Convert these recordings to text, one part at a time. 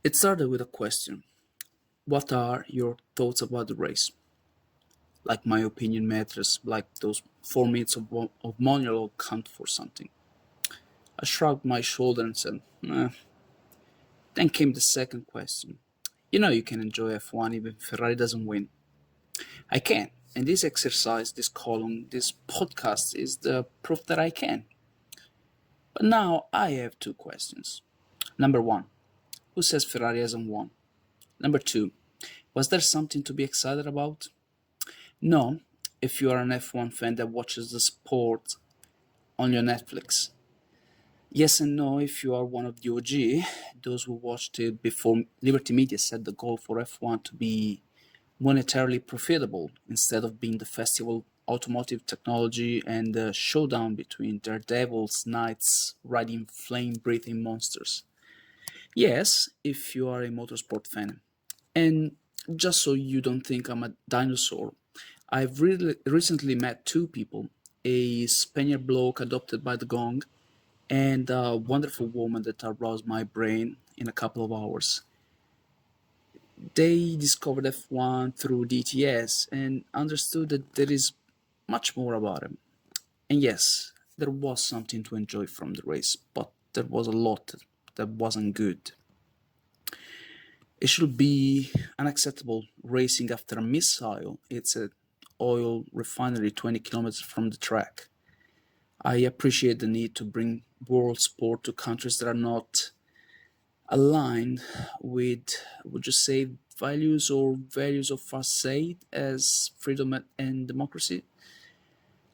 It started with a question. What are your thoughts about the race? Like my opinion matters, like those 4 minutes of monologue count for something. I shrugged my shoulder and said, eh. Then came the second question. You know you can enjoy F1 even if Ferrari doesn't win. I can. And this exercise, this column, this podcast is the proof that I can. But now I have two questions. Number one, who says Ferrari hasn't won? Number two, was there something to be excited about? No, if you are an F1 fan that watches the sport on your Netflix. Yes and no if you are one of the OG, those who watched it before Liberty Media set the goal for F1 to be monetarily profitable instead of being the festival automotive technology and the showdown between daredevils, knights, riding flame-breathing monsters. Yes, if you are a motorsport fan. And just so you don't think I'm a dinosaur, I've really recently met two people, a Spaniard bloke adopted by the gong and a wonderful woman that aroused my brain in a couple of hours. They discovered F1 through DTS and understood that there is much more about it. And yes, there was something to enjoy from the race, but there was a lot that wasn't good. It should be unacceptable racing after a missile. It's an oil refinery 20 kilometers from the track. I appreciate the need to bring world sport to countries that are not aligned with, would you say, values or values of our say as freedom and democracy.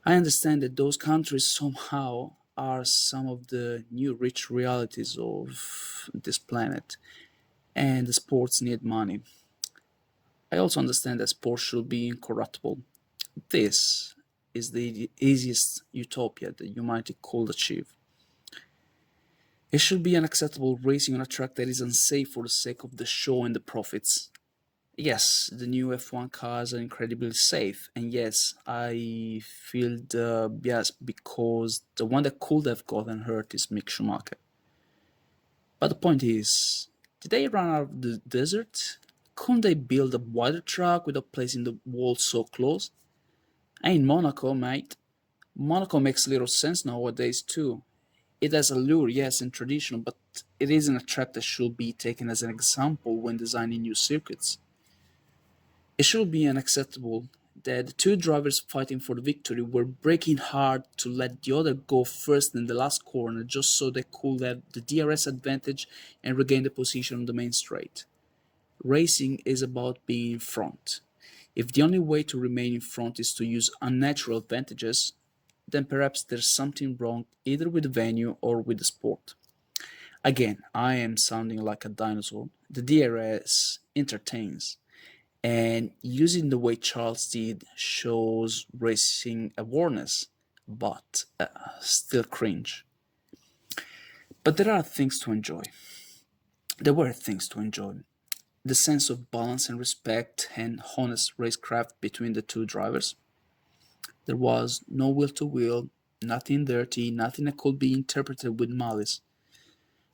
I understand that those countries somehow are some of the new rich realities of this planet, and the sports need money. I also understand that sports should be incorruptible. This is the easiest utopia that humanity could achieve. It should be unacceptable racing on a track that is unsafe for the sake of the show and the profits. Yes, the new F1 cars are incredibly safe, and yes, I feel the bias because the one that could have gotten hurt is Mick Schumacher. But the point is, did they run out of the desert? Couldn't they build a wider track without placing the wall so close? Ain't Monaco, mate. Monaco makes little sense nowadays too. It has allure, yes, and tradition, but it isn't a track that should be taken as an example when designing new circuits. It should be unacceptable that the two drivers fighting for the victory were braking hard to let the other go first in the last corner just so they could have the DRS advantage and regain the position on the main straight. Racing is about being in front. If the only way to remain in front is to use unnatural advantages, then perhaps there's something wrong either with the venue or with the sport. Again, I am sounding like a dinosaur. The DRS entertains, and using the way Charles did shows racing awareness, but still cringe. But there are things to enjoy. There were things to enjoy. The sense of balance and respect and honest racecraft between the two drivers. There was no wheel to wheel, nothing dirty, nothing that could be interpreted with malice.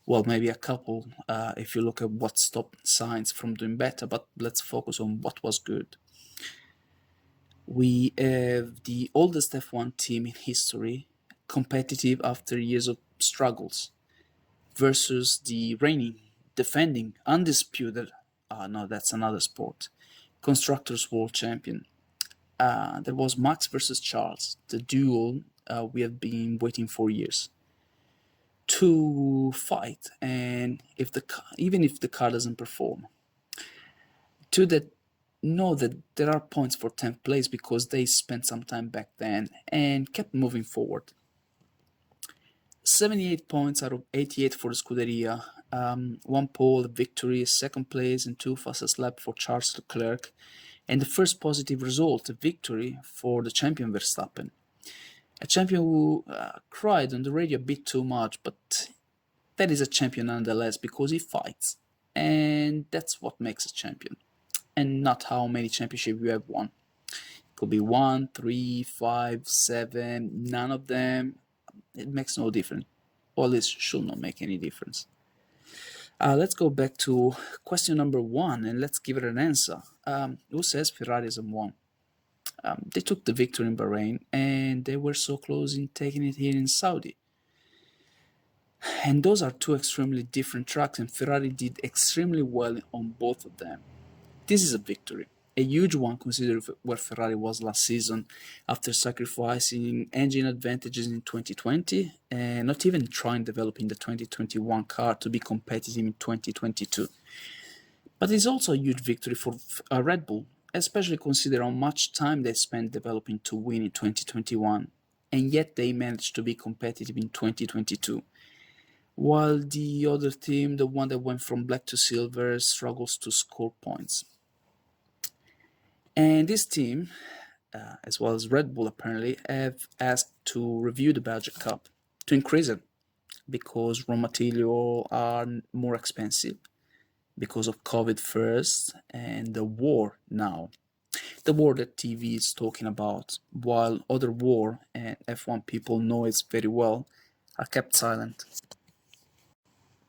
Well, maybe a couple if you look at what stopped science from doing better, but let's focus on what was good. We have the oldest F1 team in history, competitive after years of struggles, versus the reigning, defending, undisputed, no, that's another sport, Constructors World Champion. There was Max versus Charles, the duel we have been waiting for years to fight, and even if the car doesn't perform, to that know that there are points for 10th place because they spent some time back then and kept moving forward. 78 points out of 88 for the Scuderia, one pole, a victory, second place, and two fastest lap for Charles Leclerc, and the first positive result, a victory for the champion Verstappen. A champion who cried on the radio a bit too much, but that is a champion nonetheless because he fights. And that's what makes a champion. And not how many championships you have won. It could be 1, 3, 5, 7, none of them. It makes no difference. Or at least should not make any difference. Let's go back to question number one and let's give it an answer. Who says Ferrari hasn't won? They took the victory in Bahrain and they were so close in taking it here in Saudi. And those are two extremely different tracks, and Ferrari did extremely well on both of them. This is a victory, a huge one considering where Ferrari was last season after sacrificing engine advantages in 2020 and not even trying developing the 2021 car to be competitive in 2022. But it's also a huge victory for Red Bull, especially considering how much time they spent developing to win in 2021, and yet they managed to be competitive in 2022. While the other team, the one that went from black to silver, struggles to score points. And this team, as well as Red Bull apparently, have asked to review the Belgian Cup to increase it because raw material are more expensive because of COVID first and the war now. The war that TV is talking about, while other war and F1 people know it very well, are kept silent.